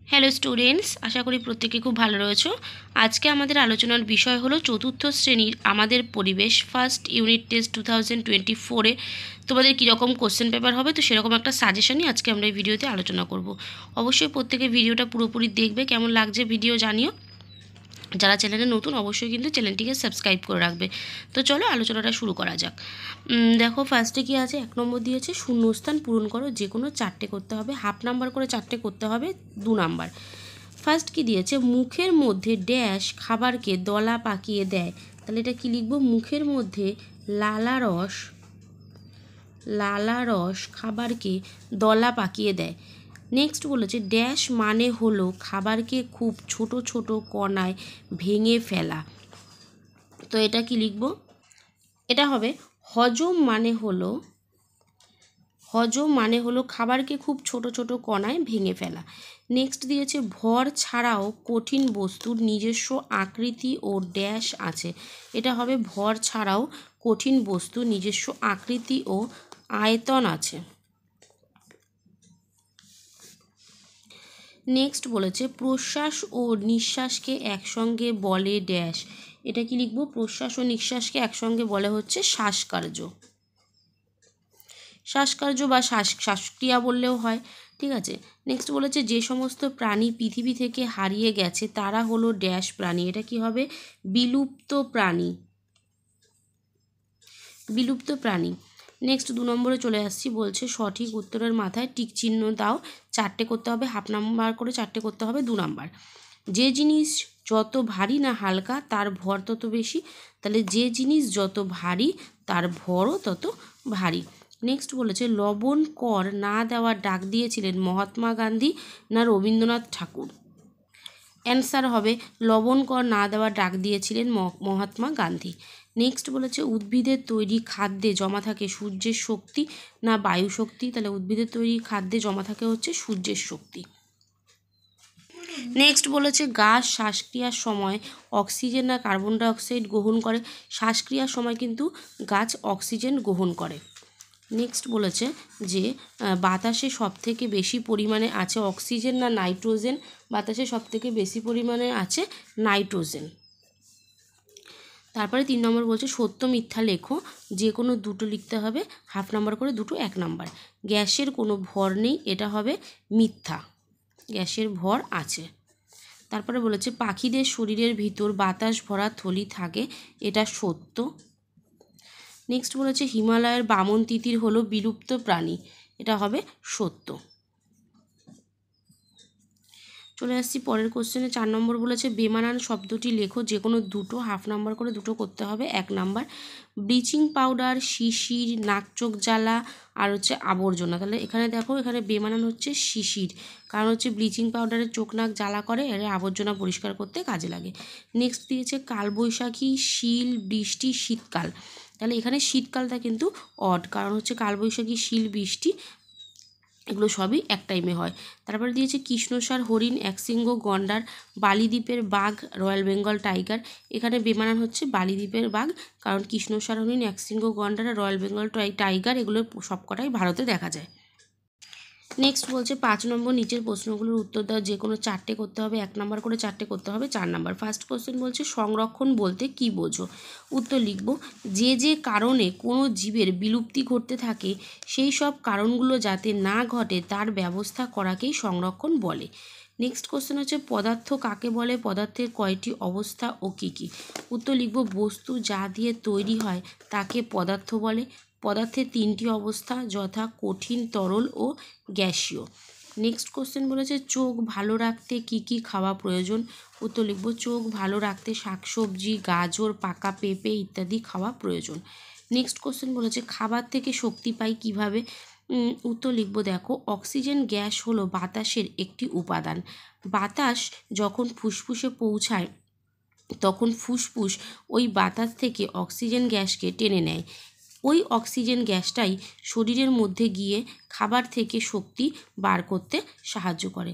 Hello students, আশা করি প্রত্যেকে খুব ভালো রয়েছো। আজকে আমাদের আলোচনার বিষয় হলো চতুর্থ শ্রেণীর আমাদের পরিবেশ ফার্স্ট ইউনিট টেস্ট 2024-এ তোমাদের কীরকম কোশ্চেন পেপার হবে, তো সেরকম একটা সাজেশনই আজকে আমরা এই ভিডিওতে আলোচনা করব। অবশ্যই প্রত্যেকে ভিডিওটা পুরোপুরি দেখবে, কেমন লাগছে ভিডিও জানিও। যারা চ্যানেলে নতুন অবশ্যই কিন্তু চ্যানেলটিকে সাবস্ক্রাইব করে রাখবে। তো চলো আলোচনাটা শুরু করা যাক। দেখো ফার্স্টে কি আছে, 1 নম্বর দিয়েছে শূন্যস্থান পূরণ করো, যে কোনো 4টে করতে হবে, হাফ নাম্বার করে 4টে করতে হবে, 2 নাম্বার। ফার্স্ট কি দিয়েছে, মুখের মধ্যে ড্যাশ খাবারকে দলা পাকিয়ে দেয়, তাহলে এটা কি লিখবো, মুখের মধ্যে লালারস খাবারকে দলা পাকিয়ে দেয়। নেক্সট বলেছে ড্যাশ মানে হলো খাবারকে খুব ছোট ছোট কণায় ভেঙে ফেলা, তো এটা কি লিখব, এটা হবে হজম মানে হলো খাবারকে খুব ছোট ছোট কণায় ভেঙে ফেলা। নেক্সট দিয়েছে ভর ছাড়াও কঠিন বস্তুর নিজস্ব আকৃতি ও ড্যাশ আছে, এটা হবে ভর ছাড়াও কঠিন বস্তুর নিজস্ব আকৃতি ও আয়তন আছে। নেক্সট বলেছে প্রশ্বাস ও নিঃশ্বাসকে একসঙ্গে বলে ড্যাশ, এটা কি লিখব, প্রশ্বাস ও নিঃশ্বাসকে একসঙ্গে বলে হচ্ছে শ্বাসকার্য বা শ্বাসক্রিয়া বললেও হয়, ঠিক আছে। নেক্সট বলেছে যে সমস্ত প্রাণী পৃথিবী থেকে হারিয়ে গেছে তারা হলো ড্যাশ প্রাণী, এটা কি হবে, বিলুপ্ত প্রাণী। নেক্সট 2 নম্বরে চলে আসছি, বলছে সঠিক উত্তরের মাথায় টিক চিহ্ন দাও, 4টে করতে হবে, হাফ নাম্বার করে 4টে করতে হবে, 2 নাম্বার। যে জিনিস যত ভারী না হালকা তার ভর তত বেশি, তাহলে যে জিনিস যত ভারী তার ভরও তত ভারী। নেক্সট বলেছে লবণ কর না দেওয়ার ডাক দিয়েছিলেন মহাত্মা গান্ধী না রবীন্দ্রনাথ ঠাকুর, অ্যান্সার হবে লবণ কর না দেওয়ার ডাক দিয়েছিলেন মহাত্মা গান্ধী। নেক্সট বলেছে উদ্ভিদের তৈরি খাদ্যে জমা থাকে সূর্যের শক্তি না বায়ু শক্তি, তাহলে উদ্ভিদের তৈরি খাদ্যে জমা থাকে হচ্ছে সূর্যের শক্তি। নেক্সট বলেছে গাছ শ্বাসক্রিয়ার সময় অক্সিজেন না কার্বন ডাইঅক্সাইড গ্রহণ করে, শ্বাসক্রিয়ার সময় কিন্তু গাছ অক্সিজেন গ্রহণ করে। নেক্সট বলেছে যে বাতাসে সবথেকে বেশি পরিমাণে আছে অক্সিজেন না নাইট্রোজেন, বাতাসে সবথেকে বেশি পরিমাণে আছে নাইট্রোজেন। তারপরে 3 নম্বর বলছে সত্য মিথ্যা লেখো, যে কোনো দুটো লিখতে হবে, হাফ নাম্বার করে দুটো 1 নাম্বার। গ্যাসের কোনো ভর নেই, এটা হবে মিথ্যা, গ্যাসের ভর আছে। তারপরে বলেছে পাখিদের শরীরের ভিতর বাতাস ভরা থলি থাকে, এটা সত্য। নেক্সট বলেছে হিমালয়ের বামন তিতির হলো বিলুপ্ত প্রাণী, এটা হবে সত্য। চলে আসছি পরের কোশ্চেনে, 4 নম্বর বলেছে বেমানান শব্দটি লেখো, যে কোনো দুটো, হাফ নাম্বার করে দুটো করতে হবে, 1 নাম্বার। ব্লিচিং পাউডার, শিশির, নাক চোখ জ্বালা আর হচ্ছে আবর্জনা, তাহলে এখানে দেখো এখানে বেমানান হচ্ছে শিশির, কারণ হচ্ছে ব্লিচিং পাউডারের চোখ নাক জ্বালা করে, এর আবর্জনা পরিষ্কার করতে কাজে লাগে। নেক্সট দিয়েছে কালবৈশাখী, শিল, বৃষ্টি, শীতকাল, তাহলে এখানে শীতকালটা কিন্তু অড, কারণ হচ্ছে কালবৈশাখী, শিল, বৃষ্টি এগুলো সবই এক টাইমে হয়। তারপরে দিয়েছে কৃষ্ণসার, হরিণ, একশৃঙ্গ, গন্ডার, বালিদ্বীপের বাঘ, রয়্যাল বেঙ্গল টাইগার, এখানে বেমানান হচ্ছে বালিদ্বীপের বাঘ, কারণ কৃষ্ণসার, হরিণ, একশৃঙ্গ, গন্ডার আর রয়্যাল বেঙ্গল টাইগার এগুলো সবকটাই ভারতে দেখা যায়। নেক্সট বলছে 5 নম্বর নিচের প্রশ্নগুলোর উত্তর দাও, যে কোনো 4টে করতে হবে, 1 নাম্বার করে 4টে করতে হবে, 4 নাম্বার। ফার্স্ট কোশ্চেন বলছে সংরক্ষণ বলতে কি বোঝো, উত্তর লিখব যে কারণে কোনো জীবের বিলুপ্তি ঘটতে থাকে সেই সব কারণগুলো যাতে না ঘটে তার ব্যবস্থা করাকেই সংরক্ষণ বলে। নেক্সট কোশ্চেন হচ্ছে পদার্থ কাকে বলে, পদার্থের কয়টি অবস্থা ও কী কী, উত্তর লিখব বস্তু যা দিয়ে তৈরি হয় তাকে পদার্থ বলে, পদার্থের 3টি অবস্থা যথা কঠিন, তরল ও গ্যাসীয়। নেক্সট কোশ্চেন বলেছে চোখ ভালো রাখতে কি কি খাওয়া প্রয়োজন, উত্তর লিখব চোখ ভালো রাখতে শাকসবজি, গাজর, পাকা পেঁপে ইত্যাদি খাওয়া প্রয়োজন। নেক্সট কোশ্চেন বলেছে খাবার থেকে শক্তি পাই কিভাবে, উত্তর লিখব দেখো অক্সিজেন গ্যাস হলো বাতাসের একটি উপাদান, বাতাস যখন ফুসফুসে পৌঁছায় তখন ফুসফুস ওই বাতাস থেকে অক্সিজেন গ্যাসকে টেনে নেয়, ওই অক্সিজেন গ্যাসটাই শরীরের মধ্যে গিয়ে খাবার থেকে শক্তি বার করতে সাহায্য করে।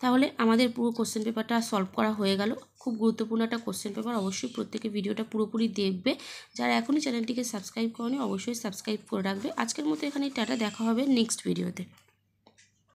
তাহলে আমাদের পুরো কোশ্চেন পেপারটা সলভ করা হয়ে গেল। খুব গুরুত্বপূর্ণ একটা কোশ্চেন পেপার, অবশ্যই প্রত্যেকে ভিডিওটা পুরোপুরি দেখবে। যারা এখনই চ্যানেলটিকে সাবস্ক্রাইব করনি অবশ্যই সাবস্ক্রাইব করে রাখবে। আজকের মতো এখানেই টাটা, দেখা হবে নেক্সট ভিডিওতে।